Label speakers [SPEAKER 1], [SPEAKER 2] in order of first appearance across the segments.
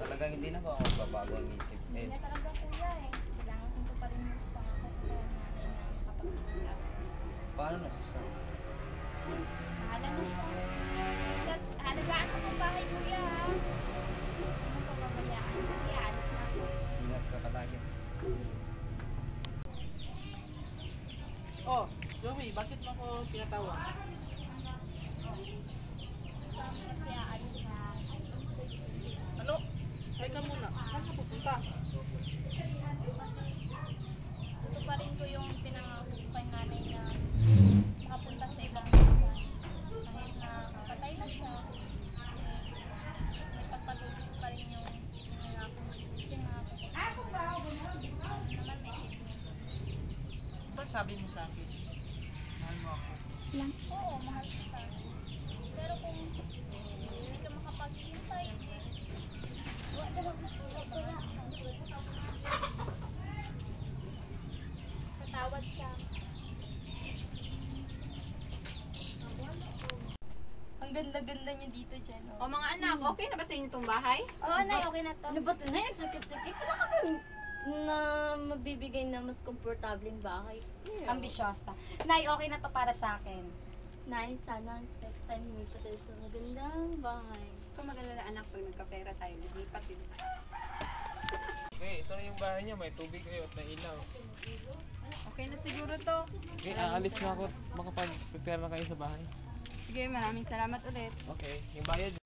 [SPEAKER 1] Talagang hindi na ba ako magbabago ang isip?
[SPEAKER 2] Hindi na talaga kuya eh. Kailangan ko pa rin yung pangako ko nanay na kapag sa akin.
[SPEAKER 1] Paano na si Sam?
[SPEAKER 2] Bahala na siya. Basta halagaan ko ng bahay kuya ha. Ano pa babayaan? Sige, alis na ako.
[SPEAKER 1] Ingat ka palagi.
[SPEAKER 3] Oh, Joey, bakit mo ako pinatawag?
[SPEAKER 2] Sam, kasi aalis na.
[SPEAKER 3] Ano? Teka muna, saan ka pupunta?
[SPEAKER 2] Kasi ito pa rin ko yung pinangako ko kay nanay na makapunta sa ibang bansa. Kahit na patay na siya, may pagpatuloy ko pa rin yung pinangako ko sa kanya. Naman eh.
[SPEAKER 3] Ba sabi mo sa akin? Mahal mo ako.
[SPEAKER 2] Oo, mahal kita. Pero kung hindi ka makapaghintay, wala na lang masulat ko na. Patawad sa
[SPEAKER 4] Ang ganda-ganda niyo dito, Jen.
[SPEAKER 5] O mga anak, okay na ba sa inyo itong bahay?
[SPEAKER 2] Oo, Nay, okay na to.
[SPEAKER 6] Ano ba ito na? Ang sakit-sakit. Wala ka na mabibigay na mas komportableng bahay.
[SPEAKER 4] Ambisyosa. Nay, okay na to para sa akin.
[SPEAKER 6] Nay, sana next time may tayo sa magandang bahay.
[SPEAKER 5] Ito magalala anak, pag nagkapera tayo, naglipat din.
[SPEAKER 7] Okay, ito na yung bahay niya. May tubig kayo at may ilaw.
[SPEAKER 5] Okay na siguro to.
[SPEAKER 7] Okay, aalis na ako. Makapag-prepare na kayo sa bahay.
[SPEAKER 5] Sige, maraming salamat ulit.
[SPEAKER 7] Okay, yung bayad.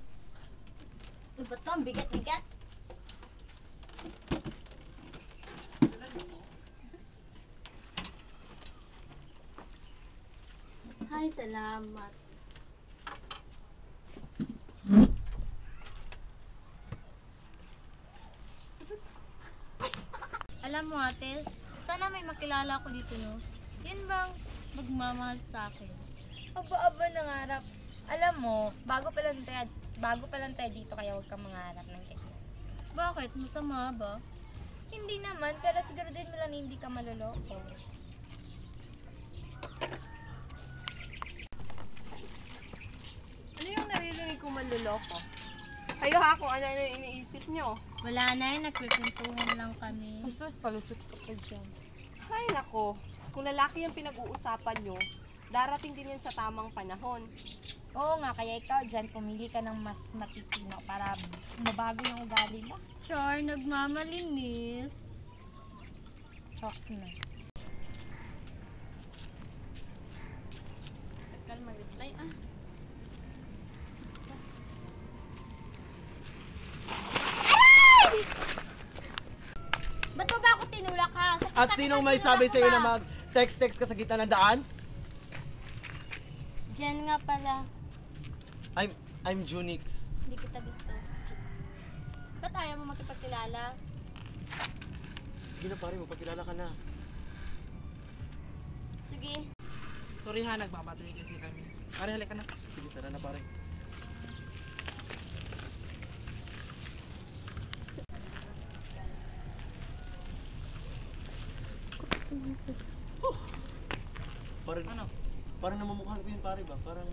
[SPEAKER 6] Ano ba ito? Ang bigat-bigat. Hi, salamat. Alam mo ate, sana may makilala ko dito no. Yun bang magmamahal sa akin?
[SPEAKER 4] Aba-aba nangarap. Alam mo, bago pa lang tayo dito kaya huwag kang mangarap ng ganyan.
[SPEAKER 6] Bakit? Masama ba?
[SPEAKER 4] Hindi naman, pero siguraduhin mo lang na hindi ka maloloko.
[SPEAKER 5] Ano yung naririnig kong manluloko? Kayo ha, kung ano yung iniisip nyo.
[SPEAKER 6] Wala na yun, nagkikwentuhan lang kami.
[SPEAKER 4] Sus, palusot ka pa dyan.
[SPEAKER 5] Ay nako, kung lalaki yung pinag-uusapan nyo, darating din yan sa tamang panahon.
[SPEAKER 4] Oo nga, kaya ikaw dyan, pumili ka ng mas matitino para mabago yung ugali mo.
[SPEAKER 6] Char, nagmamalinis.
[SPEAKER 4] Chokes na.
[SPEAKER 6] Tagal mag-reply ah. Ba't mo ba ako tinulak ha?
[SPEAKER 3] At sinong may sabi sa'yo na mag-text-text ka sa gitna ng daan?
[SPEAKER 6] Jen nga pala.
[SPEAKER 3] I'm Junix.
[SPEAKER 6] Hindi kita gusto. Ba't ayaw mo makipagkilala?
[SPEAKER 3] Sige na pare, magpakilala ka na.
[SPEAKER 6] Sige.
[SPEAKER 3] Sorry ha, nagmamadali kasi kami. Pare, halika na. Sige, tara na pare.
[SPEAKER 8] Parang,
[SPEAKER 3] Ano?
[SPEAKER 8] parang namamukhaan ko yung pare ba? Parang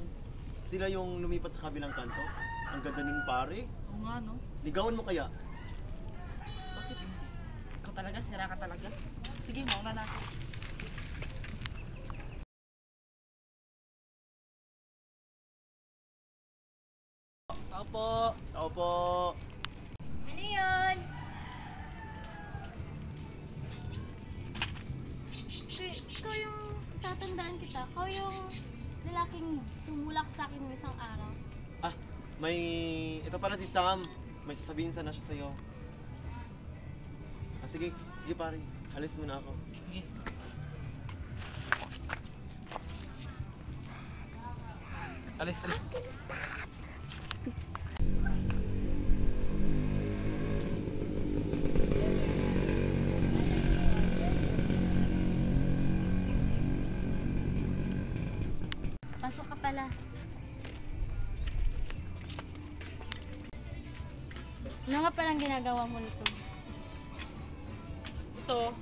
[SPEAKER 8] sila yung lumipat sa kabilang kanto. Ang ganda nun pare.
[SPEAKER 3] Oo nga no.
[SPEAKER 8] Ligawan mo kaya?
[SPEAKER 3] Bakit hindi? Ikaw talaga, sira ka talaga. Sige, mauna na ako. Tao po.
[SPEAKER 8] Tao po.
[SPEAKER 6] Ano yun? Ikaw yung tatandaan kita. Ikaw yung lalaking tumulak sa akin ng isang araw.
[SPEAKER 8] Ah, ito pala si Sam. May sasabihin sana siya sa'yo. Ah, sige, sige pare. Alis muna ako.
[SPEAKER 3] Sige.
[SPEAKER 8] Alis, alis.
[SPEAKER 6] Pasok ka pala. Ano nga palang ginagawa mo nito?
[SPEAKER 3] Ito.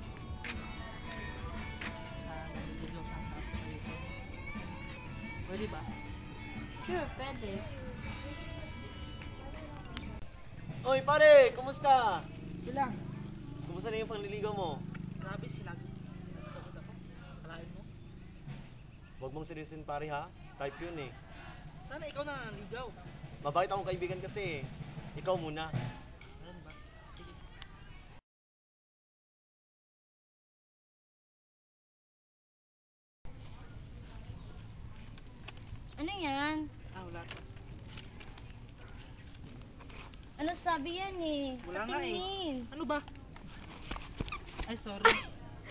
[SPEAKER 3] Sa nagtutulong sa harap sa ito. Pwede ba?
[SPEAKER 6] Sure, pwede.
[SPEAKER 8] Oy, pare! Kumusta?
[SPEAKER 3] Ito lang.
[SPEAKER 8] Kumusta na yung panliligaw mo?
[SPEAKER 3] Grabe, sinagot ako. Kalahin mo.
[SPEAKER 8] Huwag mong seryosin, pare, ha? Type yun, eh.
[SPEAKER 3] Sana ikaw na nanligaw.
[SPEAKER 8] Mabait akong kaibigan kasi, eh. Ikaw muna.
[SPEAKER 3] Ano ba? Sige.
[SPEAKER 6] Ano yan?
[SPEAKER 3] Wala.
[SPEAKER 6] Ano sabi yan eh?
[SPEAKER 3] Wala nga eh.
[SPEAKER 6] Patingin.
[SPEAKER 3] Ano ba? Ay, sorry.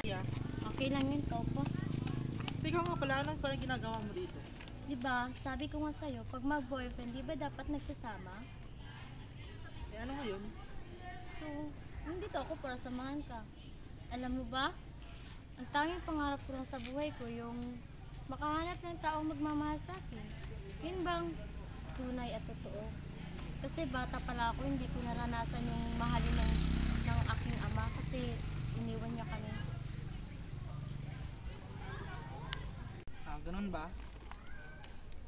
[SPEAKER 3] Yeah.
[SPEAKER 6] Okay lang yun, Topo.
[SPEAKER 3] Ikaw nga pala, anong parang ginagawa mo dito?
[SPEAKER 6] Diba, sabi ko nga sa'yo, pag mag-boyfriend, di ba dapat nagsasama?
[SPEAKER 3] Ano ngayon?
[SPEAKER 6] So, nandito ako para samahan ka. Alam mo ba? Ang tanging pangarap ko lang sa buhay ko, yung makahanap ng taong magmamahal sa akin. Yun bang tunay at totoo? Kasi bata pala ako, hindi ko naranasan yung mahalin ng aking ama kasi iniwan niya kami.
[SPEAKER 3] Ganun ba?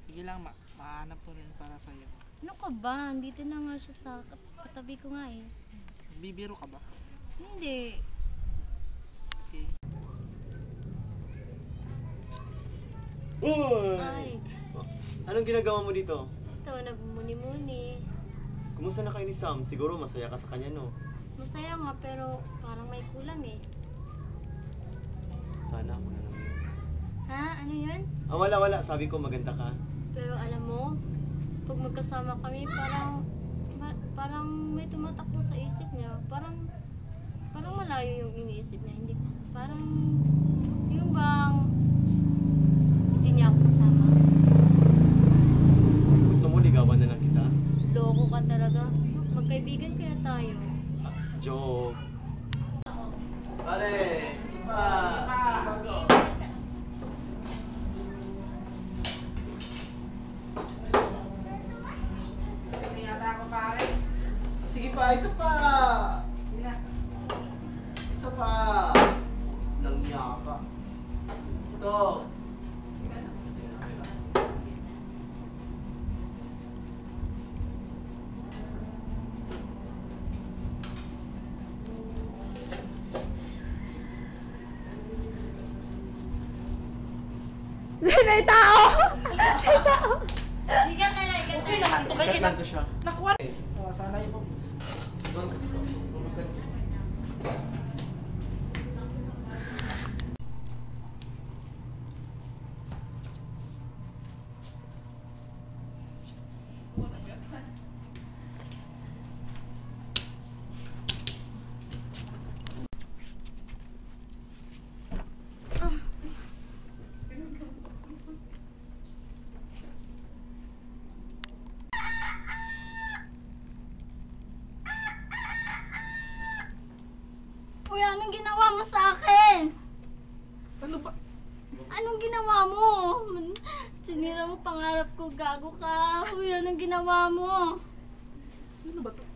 [SPEAKER 3] Sige lang, mahanap ko rin para sa'yo.
[SPEAKER 6] Ano ka ba? Dito na nga siya sa katabi ko nga eh.
[SPEAKER 3] Bibiro ka ba?
[SPEAKER 6] Hindi.
[SPEAKER 3] Okay.
[SPEAKER 8] Uy!
[SPEAKER 6] Ay,
[SPEAKER 8] Anong ginagawa mo dito?
[SPEAKER 6] ito, nagmumuni-muni.
[SPEAKER 8] Kumusta na kayo ni Sam? Siguro masaya ka sa kanya, no?
[SPEAKER 6] Masaya nga pero parang may kulang eh.
[SPEAKER 8] Sana ako na lang yun.
[SPEAKER 6] Ha? Ano yun?
[SPEAKER 8] Wala. Sabi ko maganda ka.
[SPEAKER 6] Pero alam mo, pag magkasama kami, parang may tumatakbo sa isip niya. Parang malayo yung iniisip niya. Hindi, parang yung bang hindi niya ako kasama.
[SPEAKER 8] Gusto mo ligawan na lang kita?
[SPEAKER 6] Loko ka talaga. Magkaibigan kaya tayo.
[SPEAKER 8] Joke. Pare! Gusto pa! Sige pa, isa pa! Isa pa! Langya ka. Ito.
[SPEAKER 5] May tao!
[SPEAKER 6] Hindi ka talaga.
[SPEAKER 3] Okay naman to.
[SPEAKER 8] Ikat lang to siya.
[SPEAKER 3] Nakuha. Sana yun po.
[SPEAKER 8] Doon kasi to.
[SPEAKER 6] Uy, anong ginawa mo sa akin?
[SPEAKER 3] Ano ba?
[SPEAKER 6] Anong ginawa mo? Sinira mo pangarap ko, gago ka. Uy, anong ginawa mo?
[SPEAKER 3] Ano ba to?